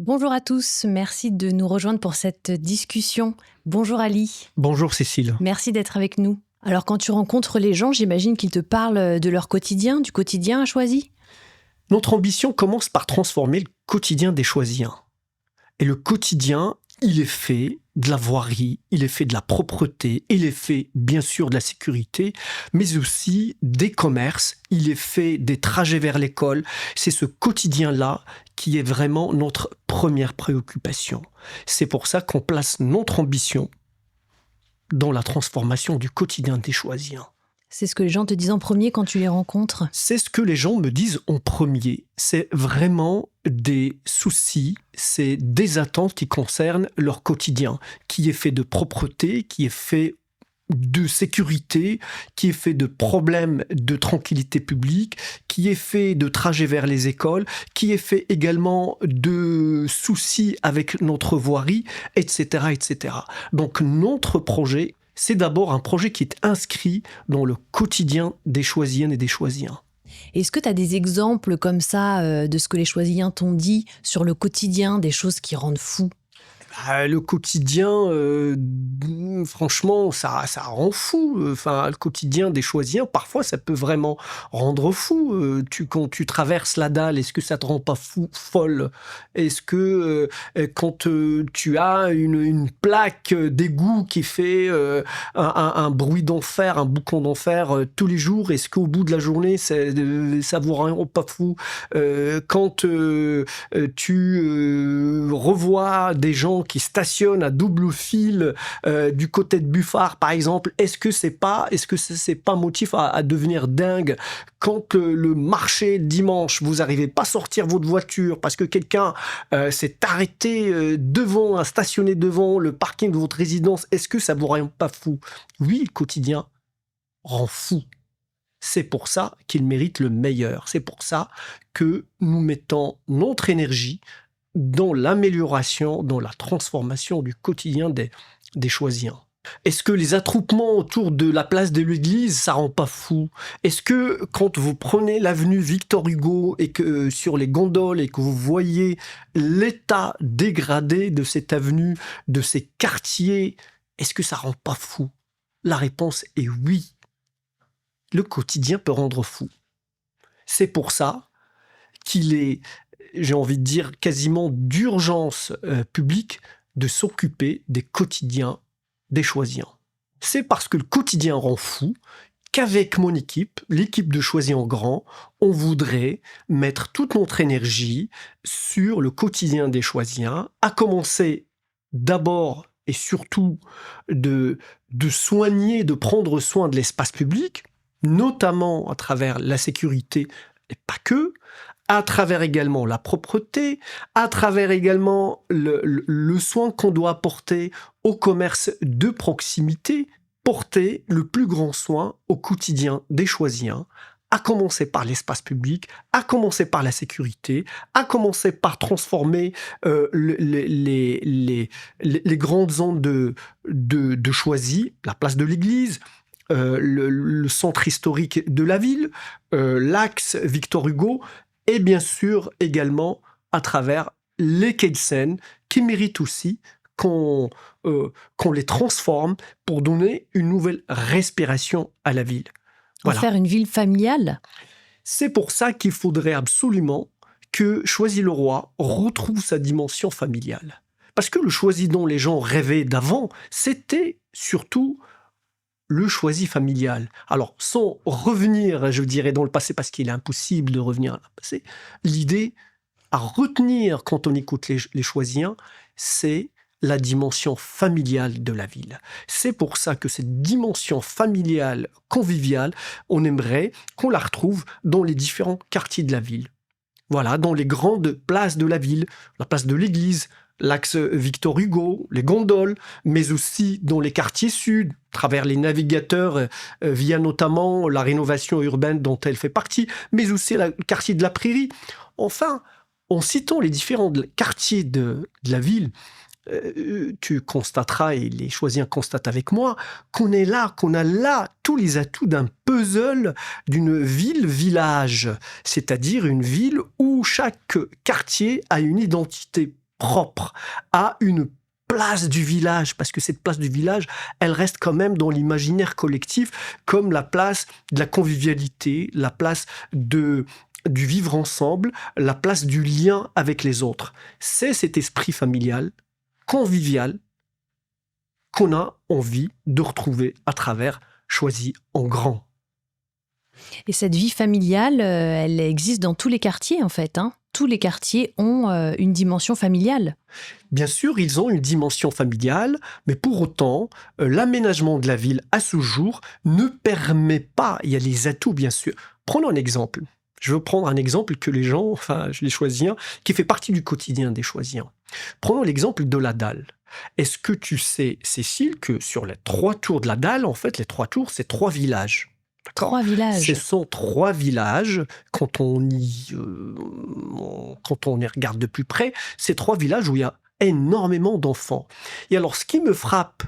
Bonjour à tous, merci de nous rejoindre pour cette discussion. Bonjour Ali, Bonjour Cécile. merci d'être avec nous. Alors quand tu rencontres les gens, j'imagine qu'ils te parlent de leur quotidien, du quotidien à Choisy. Notre ambition commence par transformer le quotidien des Choisiens. Et le quotidien, il est fait de la voirie, il est fait de la propreté, il est fait bien sûr de la sécurité, mais aussi des commerces, il est fait des trajets vers l'école. C'est ce quotidien-là qui est vraiment notre première préoccupation. C'est pour ça qu'on place notre ambition dans la transformation du quotidien des Choisiens. C'est ce que les gens te disent en premier quand tu les rencontres. C'est ce que les gens me disent en premier. C'est vraiment des soucis, c'est des attentes qui concernent leur quotidien, qui est fait de propreté, qui est fait de sécurité, qui est fait de problèmes de tranquillité publique, qui est fait de trajets vers les écoles, qui est fait également de soucis avec notre voirie, etc., etc. Donc notre projet, c'est d'abord un projet qui est inscrit dans le quotidien des Choisiennes et des Choisiens. Est-ce que tu as des exemples comme ça de ce que les Choisyens t'ont dit sur le quotidien, des choses qui rendent fou? Le quotidien, franchement, ça rend fou. Enfin, le quotidien des Choisiens, parfois, ça peut vraiment rendre fou. Quand tu traverses la dalle, est-ce que ça te rend pas folle? Est-ce que quand tu as une plaque d'égout qui fait un bruit d'enfer, un boucan d'enfer tous les jours, est-ce qu'au bout de la journée, ça vous rend pas fou? Quand tu revois des gens qui stationnent à double fil du côté de Buffard, par exemple, est-ce que c'est pas motif à devenir dingue quand le marché dimanche, vous n'arrivez pas à sortir votre voiture parce que quelqu'un s'est arrêté stationné devant le parking de votre résidence, est-ce que ça vous rend pas fou? Oui, le quotidien rend fou. C'est pour ça qu'il mérite le meilleur. C'est pour ça que nous mettons notre énergie dans l'amélioration, dans la transformation du quotidien des Choisiens. Est-ce que les attroupements autour de la place de l'église, ça rend pas fou? Est-ce que quand vous prenez l'avenue Victor Hugo et que sur les gondoles et que vous voyez l'état dégradé de cette avenue, de ces quartiers, est-ce que ça rend pas fou? La réponse est oui. Le quotidien peut rendre fou. C'est pour ça qu'il est, j'ai envie de dire, quasiment d'urgence publique de s'occuper des quotidiens des Choisiens. C'est parce que le quotidien rend fou qu'avec mon équipe, l'équipe de Choisy en Grand, on voudrait mettre toute notre énergie sur le quotidien des Choisiens, à commencer d'abord et surtout de soigner, de prendre soin de l'espace public, notamment à travers la sécurité, et pas que, à travers également la propreté, à travers également le soin qu'on doit apporter au commerce de proximité, porter le plus grand soin au quotidien des Choisiens, à commencer par l'espace public, à commencer par la sécurité, à commencer par transformer les grandes zones de Choisy, la place de l'église, le centre historique de la ville, l'axe Victor Hugo, et bien sûr également à travers les quais de Seine qui méritent aussi qu'on les transforme pour donner une nouvelle respiration à la ville. En Voilà. faire une ville familiale? C'est pour ça qu'il faudrait absolument que Choisy-le-Roi retrouve sa dimension familiale. Parce que le Choisy dont les gens rêvaient d'avant, c'était surtout le Choisy familial. Alors, sans revenir, je dirais, dans le passé, parce qu'il est impossible de revenir dans le passé, l'idée à retenir quand on écoute les Choisiens, c'est la dimension familiale de la ville. C'est pour ça que cette dimension familiale, conviviale, on aimerait qu'on la retrouve dans les différents quartiers de la ville. Voilà, dans les grandes places de la ville, la place de l'église, l'axe Victor Hugo, les gondoles, mais aussi dans les quartiers sud, à travers les navigateurs, via notamment la rénovation urbaine dont elle fait partie, mais aussi le quartier de la Prairie. Enfin, en citant les différents quartiers de la ville, tu constateras, et les Choisiens constatent avec moi, qu'on a là tous les atouts d'un puzzle d'une ville-village, c'est-à-dire une ville où chaque quartier a une identité propre, a une place du village, parce que cette place du village, elle reste quand même dans l'imaginaire collectif comme la place de la convivialité, la place du vivre ensemble, la place du lien avec les autres. C'est cet esprit familial, convivial, qu'on a envie de retrouver à travers Choisi en grand. Et cette vie familiale, elle existe dans tous les quartiers, en fait, hein. Tous les quartiers ont une dimension familiale. Bien sûr, ils ont une dimension familiale, mais pour autant, l'aménagement de la ville à ce jour ne permet pas, il y a les atouts bien sûr. Prenons un exemple. Je veux prendre un exemple que les gens, enfin, les Choisiens, qui fait partie du quotidien des Choisiens. Prenons l'exemple de la dalle. Est-ce que tu sais, Cécile, que sur les 3 tours de la dalle, en fait, les 3 tours, c'est 3 villages. D'accord. 3 Ce villages. sont 3 villages, quand on y regarde de plus près, c'est 3 villages où il y a énormément d'enfants. Et alors, ce qui me frappe,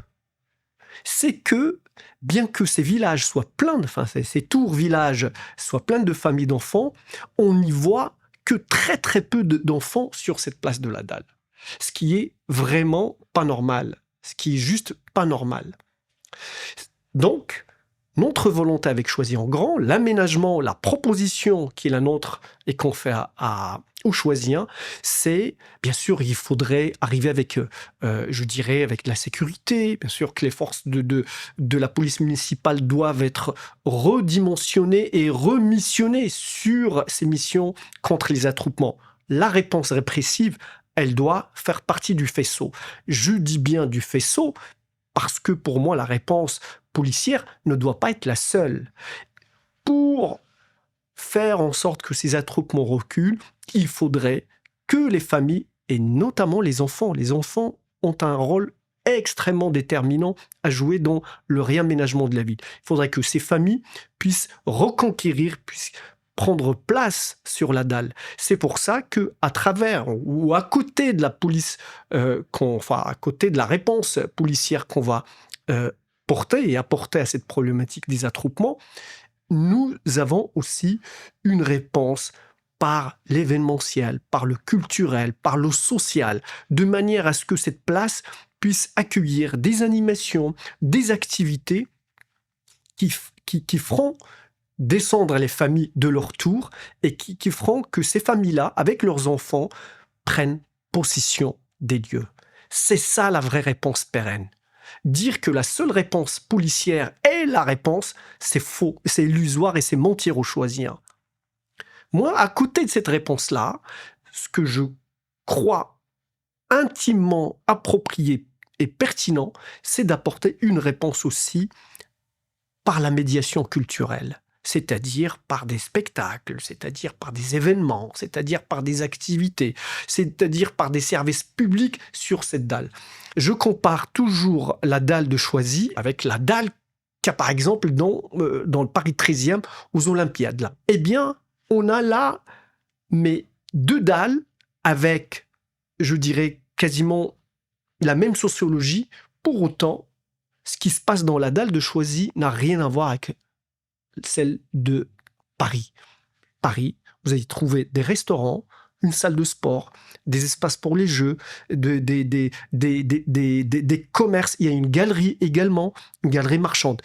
c'est que, bien que ces villages soient pleins, enfin, ces tours villages soient pleins de familles d'enfants, on n'y voit que très très peu d'enfants sur cette place de la dalle. Ce qui est vraiment pas normal. Ce qui est juste pas normal. Donc, notre volonté avec Choisi en grand, l'aménagement, la proposition qui est la nôtre et qu'on fait aux Choisiens, c'est, bien sûr, il faudrait arriver avec, je dirais, avec la sécurité. Bien sûr que les forces de la police municipale doivent être redimensionnées et remissionnées sur ces missions contre les attroupements. La réponse répressive, elle doit faire partie du faisceau. Je dis bien du faisceau parce que pour moi, la réponse policière ne doit pas être la seule. Pour faire en sorte que ces attroupements reculent, il faudrait que les familles, et notamment les enfants ont un rôle extrêmement déterminant à jouer dans le réaménagement de la ville. Il faudrait que ces familles puissent reconquérir, puissent prendre place sur la dalle. C'est pour ça que, à travers ou à côté de la police, à côté de la réponse policière qu'on va porter et apporter à cette problématique des attroupements, nous avons aussi une réponse par l'événementiel, par le culturel, par le social, de manière à ce que cette place puisse accueillir des animations, des activités qui feront descendre les familles de leur tour et qui feront que ces familles-là, avec leurs enfants, prennent possession des lieux. C'est ça la vraie réponse pérenne. Dire que la seule réponse policière est la réponse, c'est faux, c'est illusoire et c'est mentir aux Choisiens. Moi, à côté de cette réponse-là, ce que je crois intimement approprié et pertinent, c'est d'apporter une réponse aussi par la médiation culturelle. C'est-à-dire par des spectacles, c'est-à-dire par des événements, c'est-à-dire par des activités, c'est-à-dire par des services publics sur cette dalle. Je compare toujours la dalle de Choisi avec la dalle qu'il y a par exemple dans le Paris 13e aux Olympiades. Là. Eh bien, on a là mais 2 dalles avec, je dirais, quasiment la même sociologie. Pour autant, ce qui se passe dans la dalle de Choisi n'a rien à voir avec celle de Paris. Paris, vous allez trouver des restaurants, une salle de sport, des espaces pour les jeux, des commerces. Il y a une galerie également, une galerie marchande.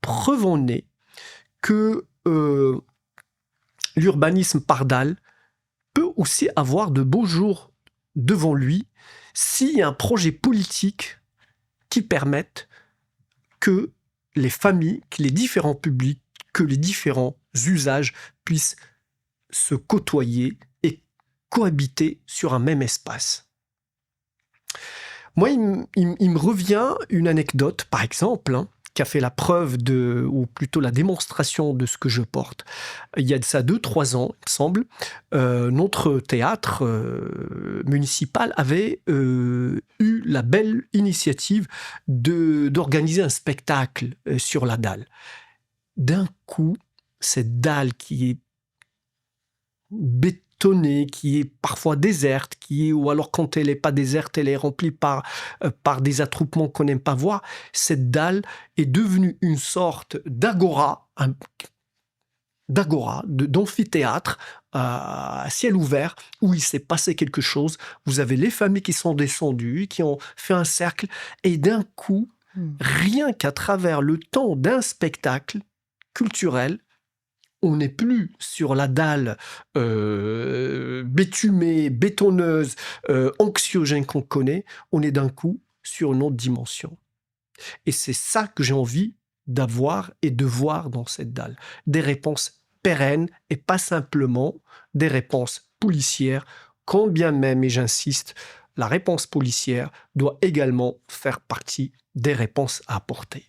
Preuve en est que l'urbanisme par dalle peut aussi avoir de beaux jours devant lui s'il y a un projet politique qui permette que les familles, que les différents publics, que les différents usages puissent se côtoyer et cohabiter sur un même espace. Moi, il me revient une anecdote, par exemple, qui a fait la preuve ou plutôt la démonstration de ce que je porte. Il y a de ça 2-3 ans, il me semble, notre théâtre municipal avait eu la belle initiative d'organiser un spectacle sur la dalle. D'un coup, cette dalle qui est bétonnée, qui est parfois déserte, ou alors quand elle n'est pas déserte, elle est remplie par des attroupements qu'on n'aime pas voir, cette dalle est devenue une sorte d'agora, d'agora, d'amphithéâtre à ciel ouvert où il s'est passé quelque chose. Vous avez les familles qui sont descendues, qui ont fait un cercle et d'un coup, rien qu'à travers le temps d'un spectacle culturel, on n'est plus sur la dalle bétumée, bétonneuse, anxiogène qu'on connaît, on est d'un coup sur une autre dimension. Et c'est ça que j'ai envie d'avoir et de voir dans cette dalle. Des réponses pérennes et pas simplement des réponses policières, quand bien même, et j'insiste, la réponse policière doit également faire partie des réponses à apporter.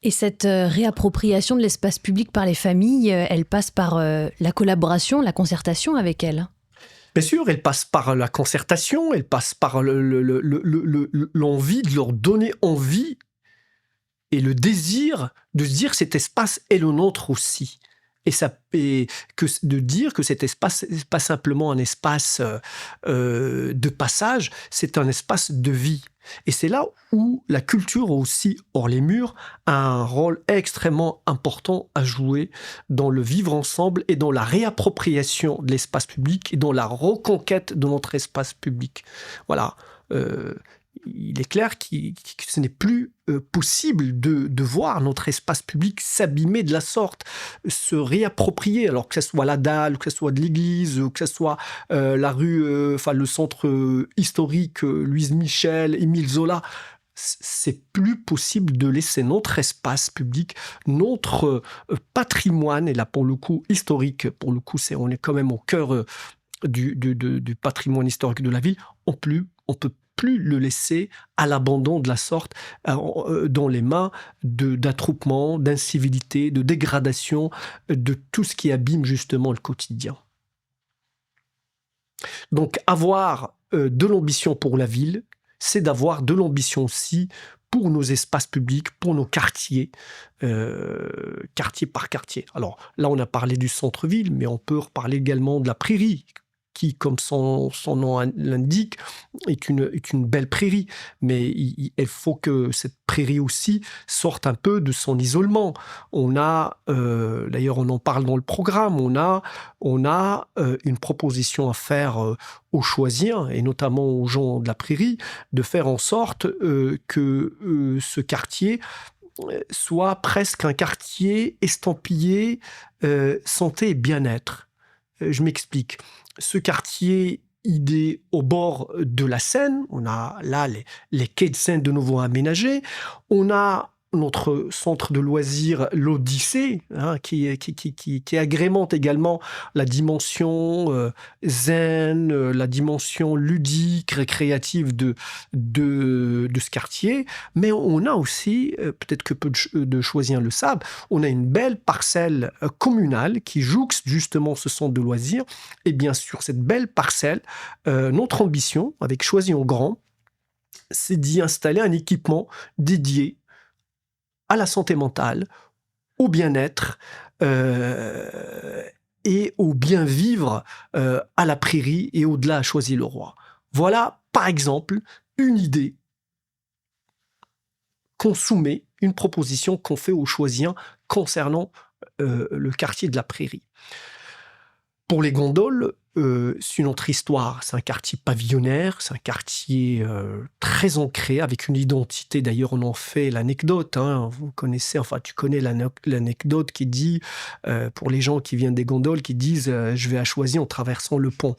Et cette réappropriation de l'espace public par les familles, elle passe par la collaboration, la concertation avec elles. Bien sûr, elle passe par la concertation, elle passe par l'envie de leur donner envie et le désir de se dire que cet espace est le nôtre aussi. Et de dire que cet espace n'est pas simplement un espace de passage, c'est un espace de vie. Et c'est là où la culture aussi, hors les murs, a un rôle extrêmement important à jouer dans le vivre ensemble et dans la réappropriation de l'espace public et dans la reconquête de notre espace public. Voilà. Il est clair que ce n'est plus possible de voir notre espace public s'abîmer de la sorte, se réapproprier, alors que ce soit la dalle, que ce soit de l'église, que ce soit la rue, le centre historique Louise Michel, Émile Zola. C'est plus possible de laisser notre espace public, notre patrimoine, et là pour le coup historique, pour le coup on est quand même au cœur du patrimoine historique de la ville, on peut plus le laisser à l'abandon de la sorte dans les mains d'attroupements, d'incivilité, de dégradation, de tout ce qui abîme justement le quotidien. Donc avoir de l'ambition pour la ville, c'est d'avoir de l'ambition aussi pour nos espaces publics, pour nos quartiers, quartier par quartier. Alors là, on a parlé du centre-ville, mais on peut reparler également de la prairie, qui, comme son nom l'indique, est une belle prairie. Mais il faut que cette prairie aussi sorte un peu de son isolement. On a, d'ailleurs on en parle dans le programme, on a une proposition à faire aux Choisiens, et notamment aux gens de la prairie, de faire en sorte que ce quartier soit presque un quartier estampillé santé et bien-être. Je m'explique. Ce quartier, il est au bord de la Seine. On a là les quais de Seine de nouveau aménagés. On a notre centre de loisirs, l'Odyssée, qui agrémente également la dimension zen, la dimension ludique, récréative de ce quartier. Mais on a aussi, peut-être que peu de Choisiens le savent, on a une belle parcelle communale qui jouxte justement ce centre de loisirs. Et bien sûr, cette belle parcelle, notre ambition, avec Choisy en Grand, c'est d'y installer un équipement dédié à la santé mentale, au bien-être et au bien-vivre à la prairie et au-delà à Choisy-le-Roi. Voilà, par exemple, une idée qu'on soumet, une proposition qu'on fait aux Choisiens concernant le quartier de la prairie. Pour les gondoles, c'est une autre histoire. C'est un quartier pavillonnaire, c'est un quartier très ancré, avec une identité. D'ailleurs, on en fait l'anecdote. Vous connaissez, tu connais l'anecdote qui dit, pour les gens qui viennent des gondoles, qui disent je vais à Choisy en traversant le pont.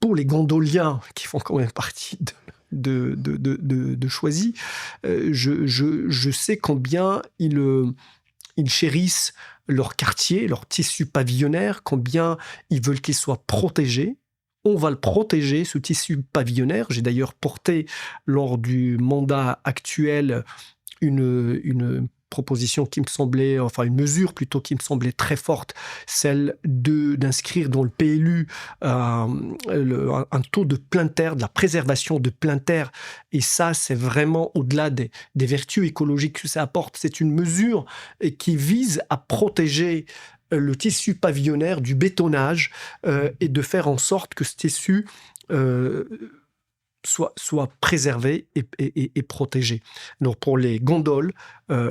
Pour les gondoliens qui font quand même partie de Choisy, je sais combien ils chérissent leur quartier, leur tissu pavillonnaire, combien ils veulent qu'il soit protégé. On va le protéger, ce tissu pavillonnaire. J'ai d'ailleurs porté, lors du mandat actuel, une proposition qui me semblait, une mesure plutôt qui me semblait très forte, celle d'inscrire dans le PLU un taux de plein terre, de la préservation de plein terre. Et ça, c'est vraiment au-delà des vertus écologiques que ça apporte. C'est une mesure qui vise à protéger le tissu pavillonnaire du bétonnage et de faire en sorte que ce tissu soit préservé et protégé. Donc pour les gondoles,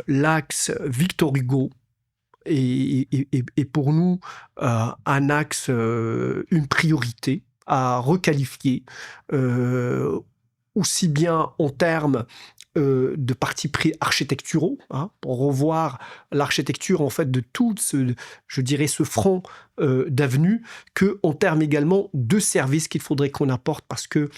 l'axe Victor Hugo est pour nous un axe, une priorité à requalifier, aussi bien en termes de partis pris architecturaux, hein, pour revoir l'architecture en fait de tout je dirais, ce front d'avenue, que en termes également de services qu'il faudrait qu'on apporte, parce que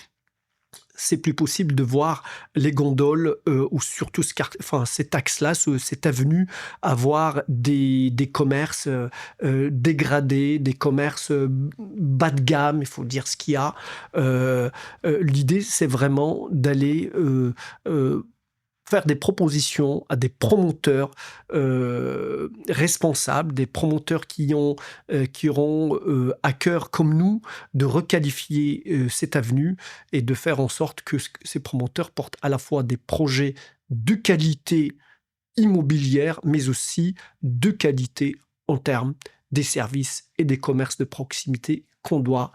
c'est plus possible de voir les gondoles ou surtout cet axe-là, cette avenue, avoir des commerces dégradés, des commerces bas de gamme, il faut dire ce qu'il y a. L'idée, c'est vraiment d'aller faire des propositions à des promoteurs responsables, des promoteurs qui auront à cœur, comme nous, de requalifier cette avenue et de faire en sorte que ces promoteurs portent à la fois des projets de qualité immobilière, mais aussi de qualité en termes des services et des commerces de proximité qu'on doit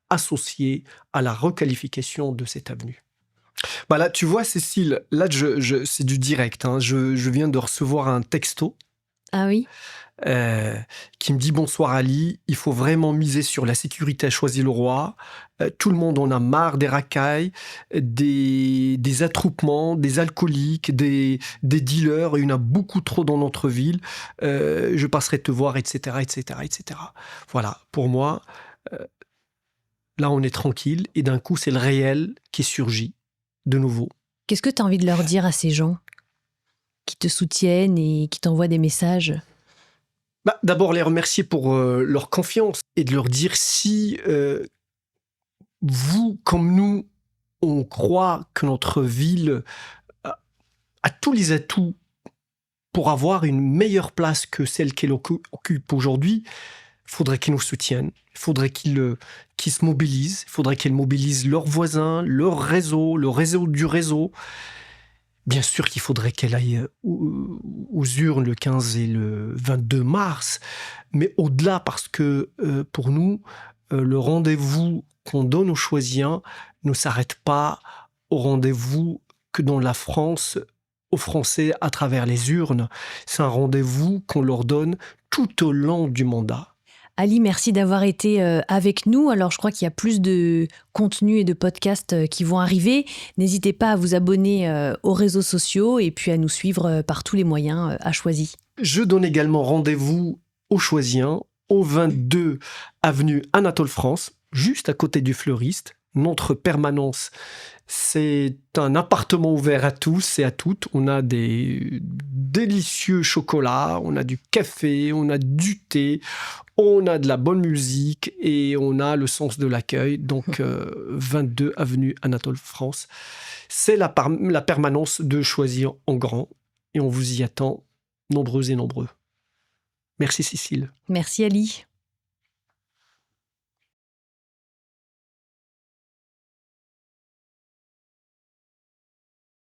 associer à la requalification de cette avenue. Bah là, tu vois, Cécile, là, c'est du direct, hein. Je viens de recevoir un texto Ah oui? qui me dit: Bonsoir Ali, il faut vraiment miser sur la sécurité à Choisy-le-Roi. Tout le monde en a marre des racailles, des attroupements, des alcooliques, des dealers. Il y en a beaucoup trop dans notre ville. Je passerai te voir, etc., etc., etc. Voilà, pour moi, là, on est tranquille et d'un coup, c'est le réel qui surgit de nouveau. Qu'est-ce que tu as envie de leur dire à ces gens qui te soutiennent et qui t'envoient des messages? D'abord, les remercier pour leur confiance et de leur dire: si vous, comme nous, on croit que notre ville a tous les atouts pour avoir une meilleure place que celle qu'elle occupe aujourd'hui, il faudrait qu'ils nous soutiennent, il faudrait qu'ils se mobilisent, il faudrait qu'ils mobilisent leurs voisins, leur réseau, le réseau du réseau. Bien sûr qu'il faudrait qu'elle aille aux urnes le 15 et le 22 mars, mais au-delà, parce que pour nous, le rendez-vous qu'on donne aux Choisiens ne s'arrête pas au rendez-vous que donne la France aux Français à travers les urnes. C'est un rendez-vous qu'on leur donne tout au long du mandat. Ali, merci d'avoir été avec nous. Alors, je crois qu'il y a plus de contenu et de podcasts qui vont arriver. N'hésitez pas à vous abonner aux réseaux sociaux et puis à nous suivre par tous les moyens à Choisy. Je donne également rendez-vous aux Choisiens, au 22 avenue Anatole France, juste à côté du Fleuriste. Notre permanence, c'est un appartement ouvert à tous et à toutes. On a des délicieux chocolats, on a du café, on a du thé, on a de la bonne musique et on a le sens de l'accueil. Donc, 22 avenue Anatole France, c'est la permanence de Choisy en grand. Et on vous y attend, nombreux et nombreux. Merci Cécile. Merci Ali.